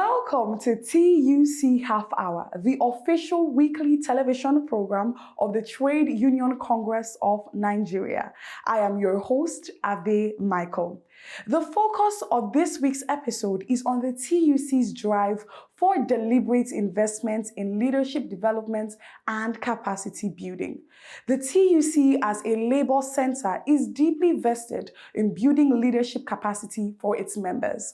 Welcome to TUC Half Hour, the official weekly television program of the Trade Union Congress of Nigeria. I am your host, Ade Michael. The focus of this week's episode is on the TUC's drive for deliberate investment in leadership development and capacity building. The TUC as a labor center is deeply vested in building leadership capacity for its members.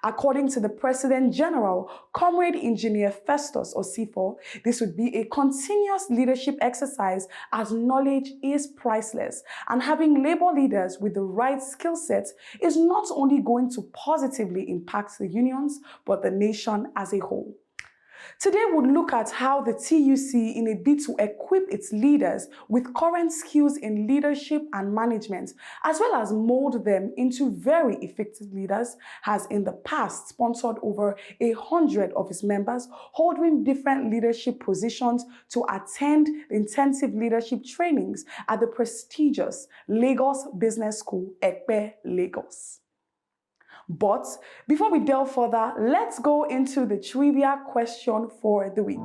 According to the President General, Comrade Engineer Festus Osifo, this would be a continuous leadership exercise as knowledge is priceless, and having labor leaders with the right skill set is not only going to positively impact the unions, but the nation as a whole. Today, we'll look at how the TUC, in a bid to equip its leaders with current skills in leadership and management, as well as mold them into very effective leaders, has in the past sponsored over 100 of its members holding different leadership positions to attend intensive leadership trainings at the prestigious Lagos Business School, Ekpe, Lagos. But before we delve further, let's go into the trivia question for the week.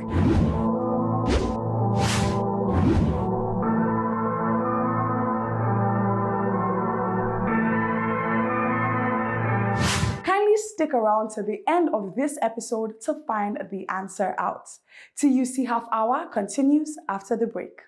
Kindly stick around to the end of this episode to find the answer out. TUC Half Hour continues after the break.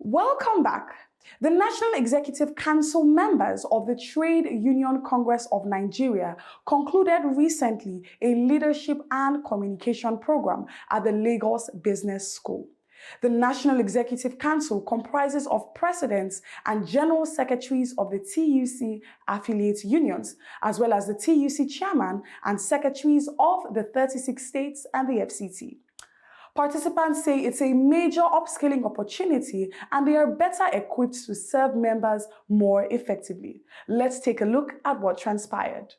Welcome back. The National Executive Council members of the Trade Union Congress of Nigeria concluded recently a leadership and communication program at the Lagos Business School. The National Executive Council comprises of presidents and general secretaries of the TUC affiliate unions, as well as the TUC chairman and secretaries of the 36 states and the FCT. Participants say it's a major upskilling opportunity and they are better equipped to serve members more effectively. Let's take a look at what transpired.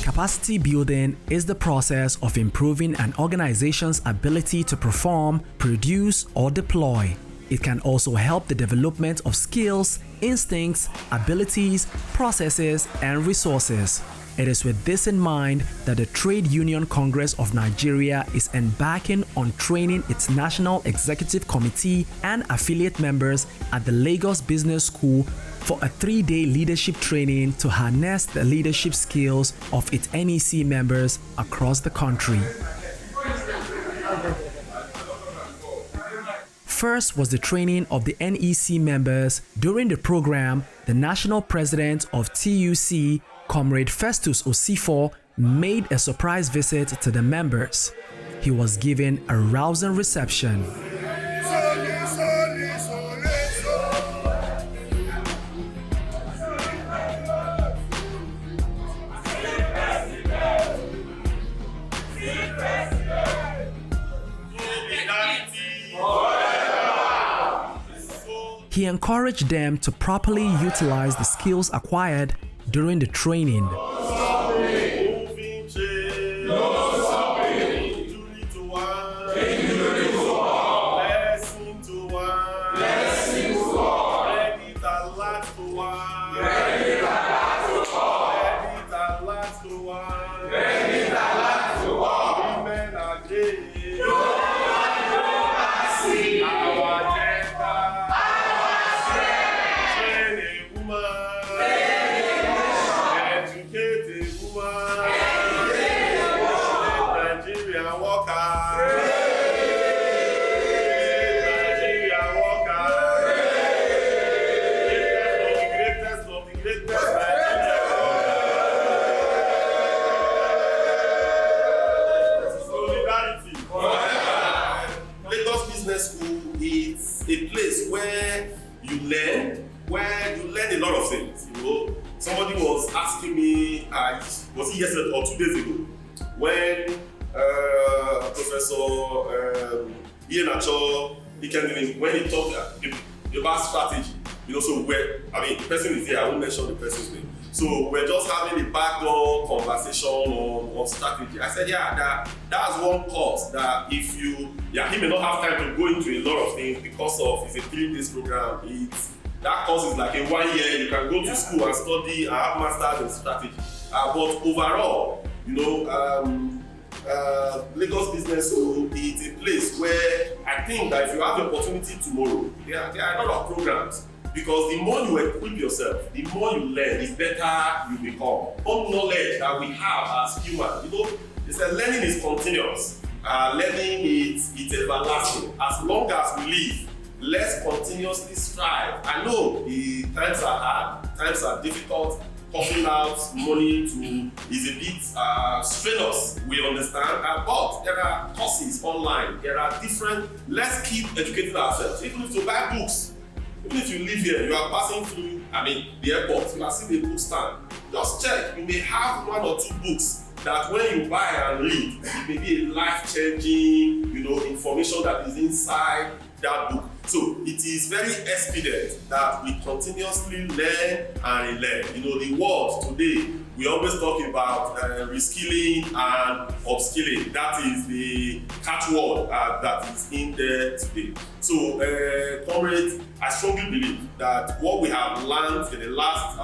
Capacity building is the process of improving an organization's ability to perform, produce, or deploy. It can also help the development of skills, instincts, abilities, processes, and resources. It is with this in mind that the Trade Union Congress of Nigeria is embarking on training its National Executive Committee and affiliate members at the Lagos Business School for a 3-day leadership training to harness the leadership skills of its NEC members across the country. First was the training of the NEC members. During the program, the national president of TUC, Comrade Festus Osifo, made a surprise visit to the members. He was given a rousing reception. He encouraged them to properly utilize the skills acquired during the training. A place where you learn a lot of things. You know, somebody was asking me, was it yesterday or 2 days ago, when Professor Ian Acho, when he talked about strategy, you know, so the person is here, I won't mention the person's name. So we're just having a backdoor conversation on strategy. I said, that's one course that if he may not have time to go into a lot of things because of it's a 3-day program. That course is like a 1 year. You can go to school and study and have masters in strategy. But overall, you know, Lagos Business School is a place where I think that if you have the opportunity tomorrow, there are a lot of programs. Because the more you equip yourself, the more you learn, the better you become. All knowledge that we have as humans, you know, it's that learning is continuous. Learning it's everlasting. As long as we live, let's continuously strive. I know the times are hard, times are difficult. Puffing out money is a bit strenuous, we understand. But there are courses online, there are different, let's keep educating ourselves. Even if you buy books, even if you live here, you are passing through, the airport, you are seeing a book stand. Just check, you may have 1 or 2 books that when you buy and read, it may be a life-changing, you know, information that is inside that book. So it is very expedient that we continuously learn and relearn. You know, the world today, we always talk about reskilling and upskilling. That is the catchword that is in there today. So, comrades, I strongly believe that what we have learned in the last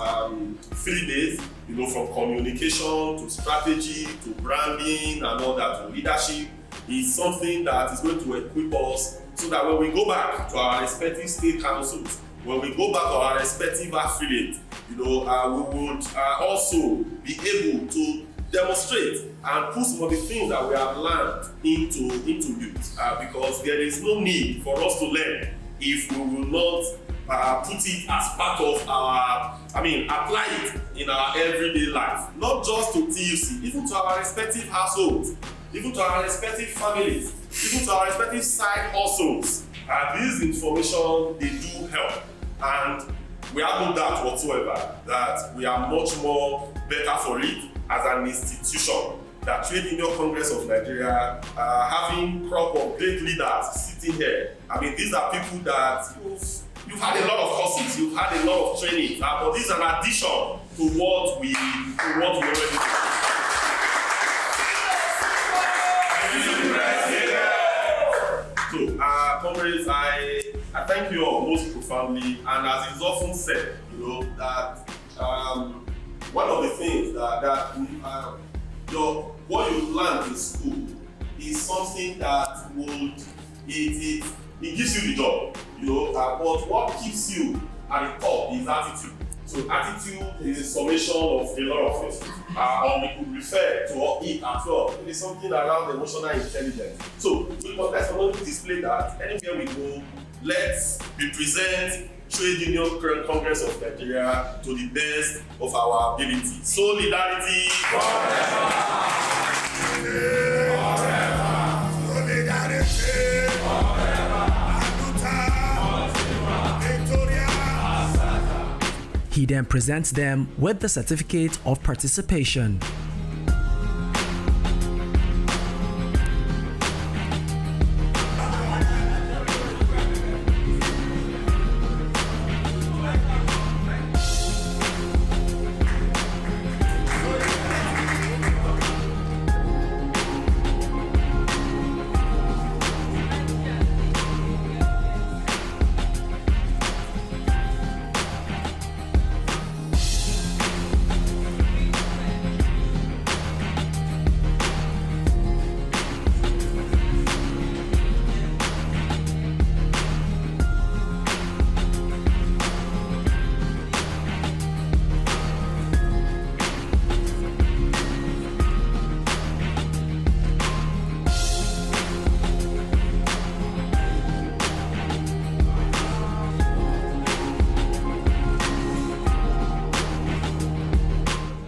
3 days, you know, from communication to strategy to branding and all that to leadership, is something that is going to equip us so that when we go back to our respective state councils, when we go back to our respective affiliates, you know, we would also be able to demonstrate and put some of the things that we have learned into use, because there is no need for us to learn if we will not put it as part of our, apply it in our everyday life, not just to TUC, even to our respective households, even to our respective families, even to our respective side hustles. This information, they do help. And we have no doubt whatsoever that we are much more better for it as an institution. That Trade Union Congress of Nigeria, having crop of great leaders sitting here. These are people that you've had a lot of courses, you've had a lot of training, but this is an addition to what we already do. So, comrades, I thank you all most profoundly, and as is often said, you know, that one of the things what you learn in school is something that it gives you the job, but what keeps you at the top is attitude. So attitude is a summation of a lot of things, or we could refer to it as well. It is something around emotional intelligence. So let's not display that anywhere we go. Let's represent Trade Union Congress of Nigeria to the best of our ability. Solidarity forever. Forever. Solidarity forever. He then presents them with the certificate of participation.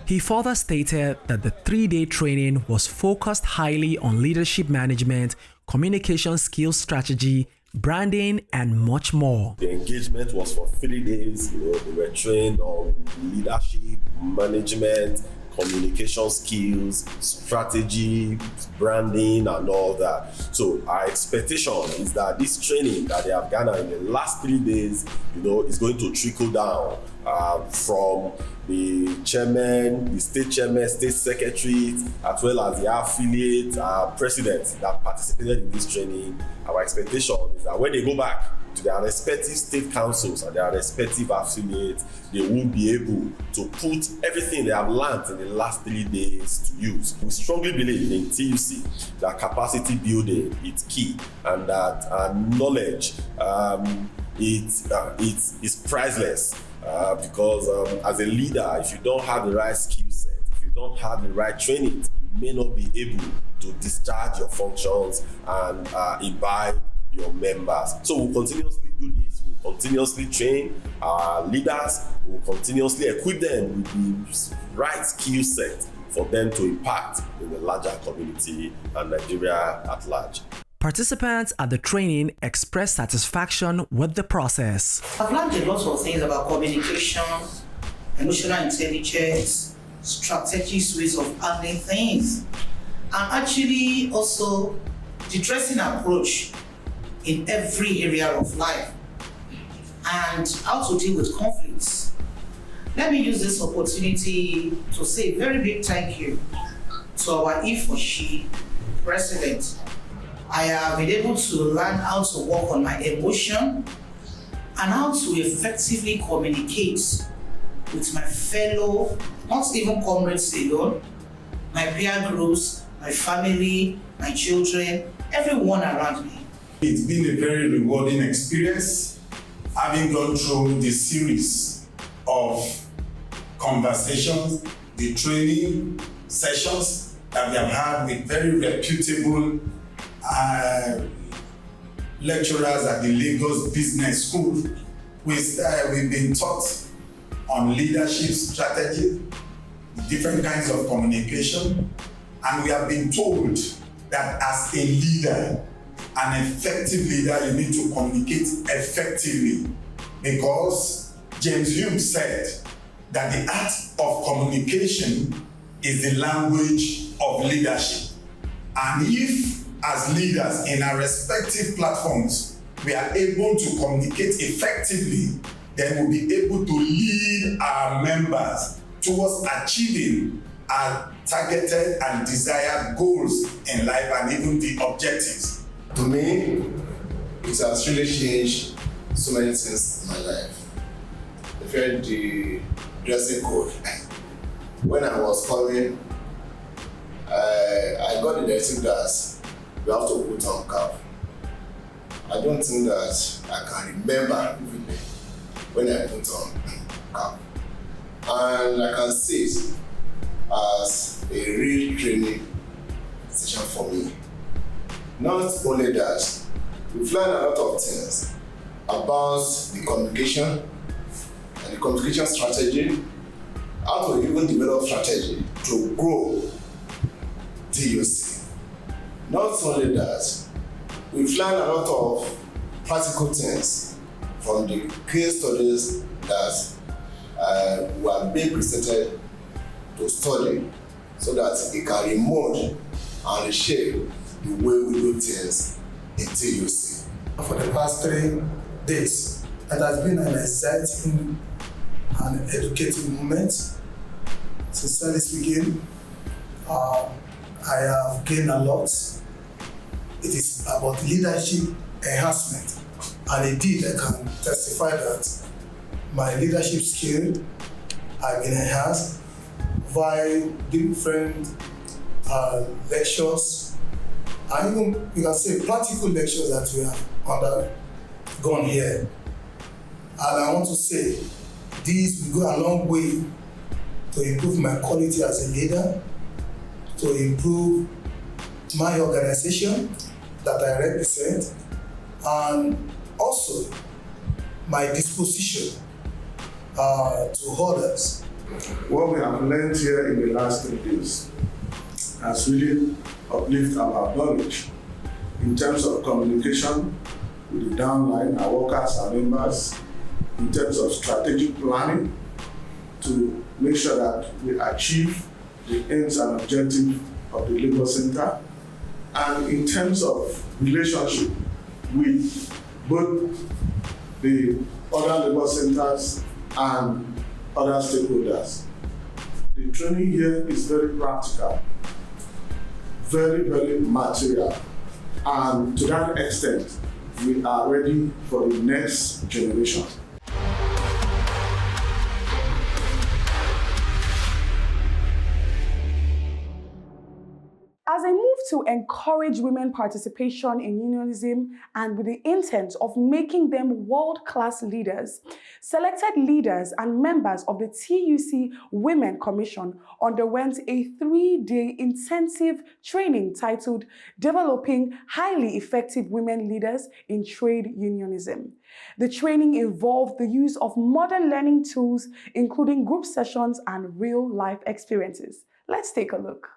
He further stated that the 3-day training was focused highly on leadership management, communication skills strategy, branding, and much more. The engagement was for 3 days. They were trained on leadership, management, communication skills, strategy, branding, and all that. So our expectation is that this training that they have garnered in the last 3 days, is going to trickle down from the chairman, the state chairman, state secretaries, as well as the affiliate presidents that participated in this training. Our expectation is that when they go back to their respective state councils and their respective affiliates, they will be able to put everything they have learned in the last 3 days to use. We strongly believe in TUC that capacity building is key, and that knowledge it's priceless. Because as a leader, if you don't have the right skill set, if you don't have the right training, you may not be able to discharge your functions and imbibe your members. So we'll continuously do this. We'll continuously train our leaders. We'll continuously equip them with the right skill set for them to impact in the larger community and Nigeria at large. Participants at the training expressed satisfaction with the process. I've learned a lot of things about communication, emotional intelligence, strategic ways of handling things, and actually also the dressing approach in every area of life, and how to deal with conflicts. Let me use this opportunity to say a very big thank you to our E4She president. I have been able to learn how to work on my emotion and how to effectively communicate with my fellow, not even comrades alone, my peer groups, my family, my children, everyone around me. It's been a very rewarding experience, having gone through the series of conversations, the training sessions that we have had with very reputable lecturers at the Lagos Business School. We've been taught on leadership strategy, different kinds of communication, and we have been told that as a leader, an effective leader, you need to communicate effectively, because James Hume said that the art of communication is the language of leadership. And if, as leaders in our respective platforms, we are able to communicate effectively, then we'll be able to lead our members towards achieving our targeted and desired goals in life and even the objectives. To me, it has really changed so many things in my life. The dressing code. when I was coming, I got the directive that we have to put on cap. I don't think that I can remember vividly when I put on cap. And I can see it as a real training session for me. Not only that, we've learned a lot of things about the communication and the communication strategy, how to even develop strategy to grow TUC. Not only that, we've learned a lot of practical things from the case studies that were being presented to study so that it can remold and reshape the way we do things in TUC. For the past 3 days, it has been an exciting and educative moment. Sincerely speaking, I have gained a lot. It is about leadership enhancement, and indeed I can testify that my leadership skill have been enhanced by different lectures, and even you can say practical lectures that we have undergone here. And I want to say these will go a long way to improve my quality as a leader, to improve my organization that I represent, and also my disposition to others. What we have learned here in the last 3 days has really uplifted our knowledge in terms of communication with the downline, our workers, our members, in terms of strategic planning to make sure that we achieve the aims and objectives of the Labour Center, and in terms of relationship with both the other Labour Centers and other stakeholders. The training here is very practical, very, very material, and to that extent, we are ready for the next generation. As a move to encourage women participation in unionism and with the intent of making them world-class leaders, selected leaders and members of the TUC Women Commission underwent a 3-day intensive training titled Developing Highly Effective Women Leaders in Trade Unionism. The training involved the use of modern learning tools, including group sessions and real-life experiences. Let's take a look.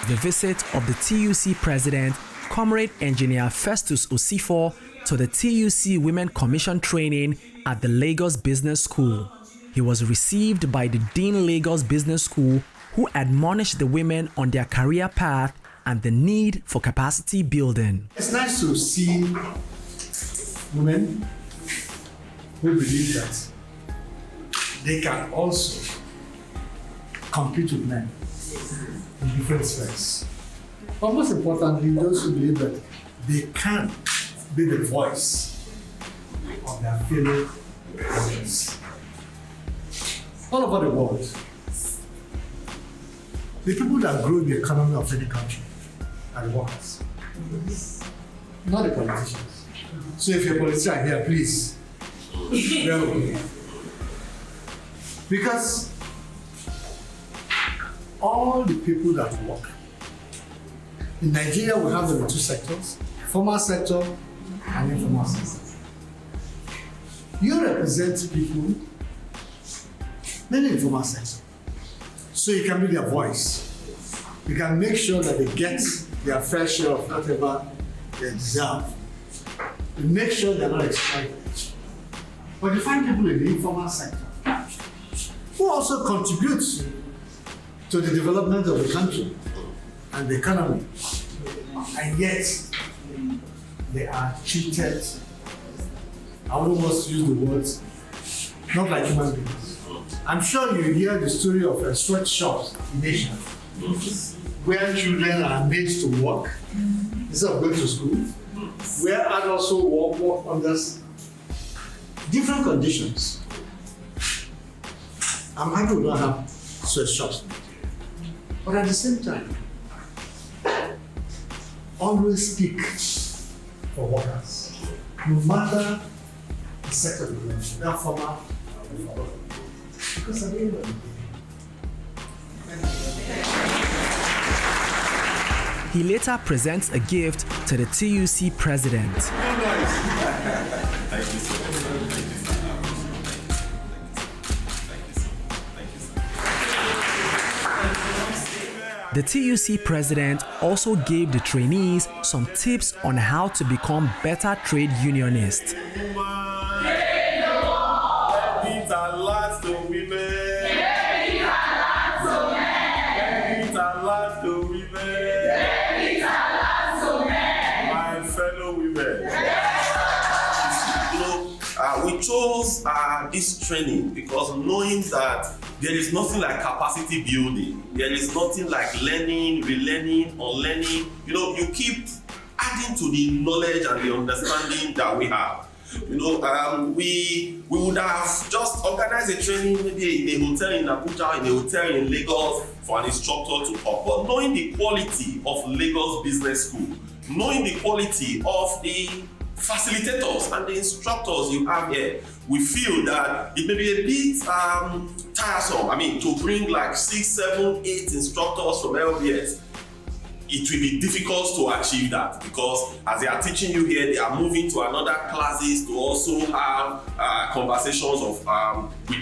The visit of the TUC President, Comrade Engineer Festus Osifo, to the TUC Women Commission training at the Lagos Business School. He was received by the Dean Lagos Business School, who admonished the women on their career path and the need for capacity building. It's nice to see women who believe that they can also compete with men in different spheres. But most importantly, those who believe that they can be the voice of their fellow workers. All over the world, the people that grow the economy of any country are the workers, not the politicians. So if you're a politician here, please, bear with me. Because all the people that work. In Nigeria, we have them in 2 sectors, formal sector and informal sector. You represent people, mainly in formal sector. So you can be their voice. You can make sure that they get their fair share of whatever they deserve. You make sure they're not exploited. But you find people in the informal sector who also contribute to the development of the country and the economy, and yet they are treated, I wouldn't want to use the words, not like human beings. I'm sure you hear the story of sweatshops in Asia, where children are made to work instead of going to school. where I also work under different conditions. I'm happy we don't have sweatshops, but at the same time, always speak for workers, no matter the sector they belong to, not formal or informal. Because at the end of the day, He later presents a gift to the TUC president. The TUC president also gave the trainees some tips on how to become better trade unionists. We chose this training because knowing that there is nothing like capacity building, there is nothing like learning, relearning, unlearning. You keep adding to the knowledge and the understanding that we have. We would have just organized a training maybe in a hotel in Abuja, in a hotel in Lagos for an instructor to talk. But knowing the quality of Lagos Business School, knowing the quality of the facilitators and the instructors you have here, we feel that it may be a bit tiresome. To bring like 6, 7, 8 instructors from LBS, it will be difficult to achieve that because as they are teaching you here, they are moving to another classes to also have conversations with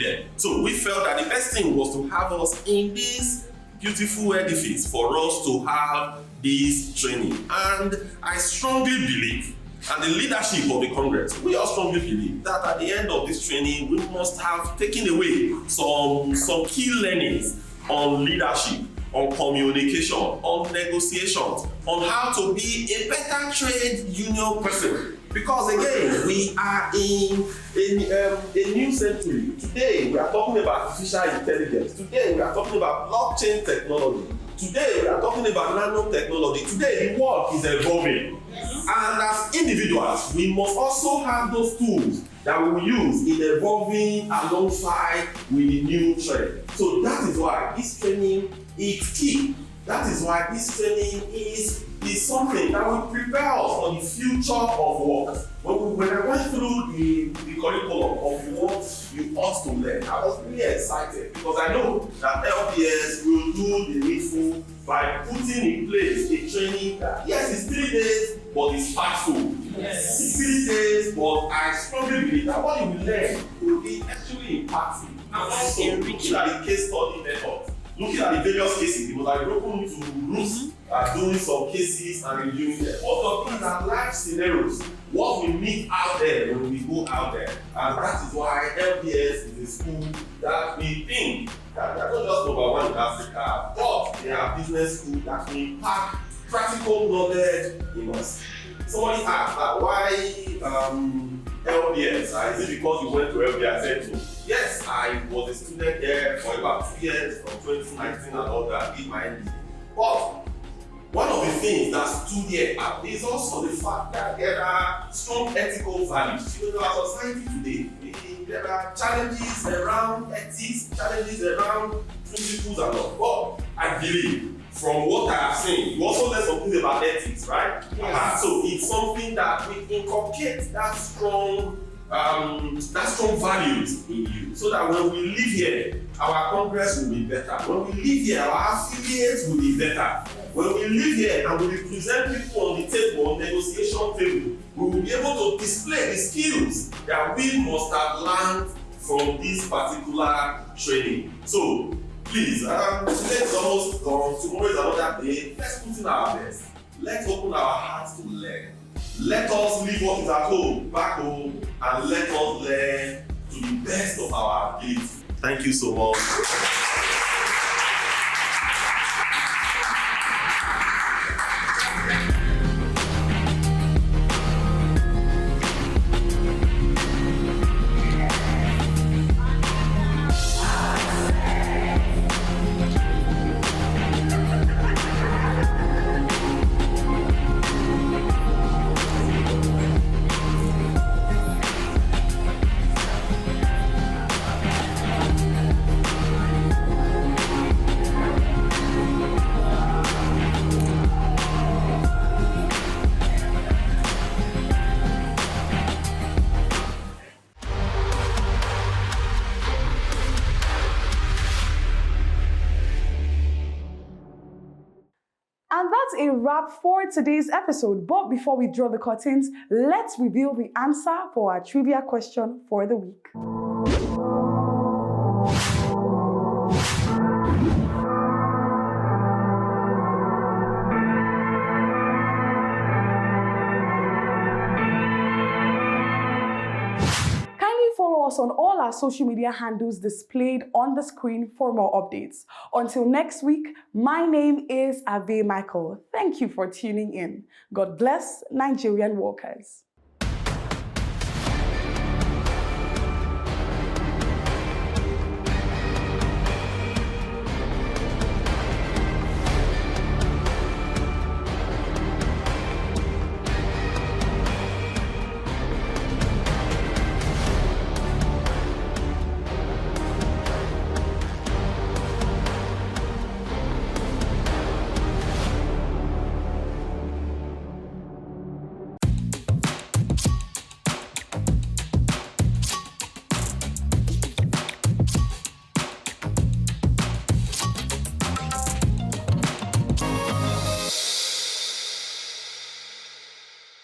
them. So we felt that the best thing was to have us in this beautiful edifice for us to have this training. And I strongly believe, and the leadership of the Congress, we all strongly believe that at the end of this training, we must have taken away some key learnings on leadership, on communication, on negotiations, on how to be a better trade union person. Because again, we are in a new century. Today, we are talking about artificial intelligence. Today, we are talking about blockchain technology. Today, we are talking about nanotechnology. Today, the world is evolving. And as individuals, we must also have those tools that we will use in evolving alongside with the new trend. So that is why this training is key. That is why this training is something that will prepare us for the future of work. When I went through the curriculum of what you ought to learn, I was really excited because I know that LPS will do the needful by putting in place a training that, yes, it's 3 days, but it's impactful. Yes. It's 3 days, but I strongly believe that what you will learn will be actually impactful. And also looking at the case study method, looking at the various cases, because I broken into roots, doing some cases and reviewing them. All of these are life scenarios, what we meet out there when we go out there. And that is why LPS is a school that we think that they are not just number one in Africa, but they are business school that will impact practical knowledge in us. Somebody asked why LPS? Is it because you went to LPS? I said no. Yes, I was a student there for about 2 years, from 2019 and all that, did my MBA. But one of the things that stood here out is also the fact that there are strong ethical values. In our society today, there are challenges around ethics, challenges around principles and all. But I believe, from what I have seen, you also learn something about ethics, right? Yes. So it's something that we inculcate that strong values in you, so that when we live here, our Congress will be better. When we live here, our affiliates will be better. When we live here and we represent people on the table, on the negotiation table, we will be able to display the skills that we must have learned from this particular training. So please, today is almost gone, tomorrow is another day. Let's put in our best. Let's open our hearts to learn. Let us leave what is at home, back home, and let us learn to the best of our ability. Thank you so much. And that's a wrap for today's episode. But before we draw the curtains, let's reveal the answer for our trivia question for the week. Follow us on all our social media handles displayed on the screen for more updates. Until next week, my name is Ave Michael. Thank you for tuning in. God bless Nigerian workers.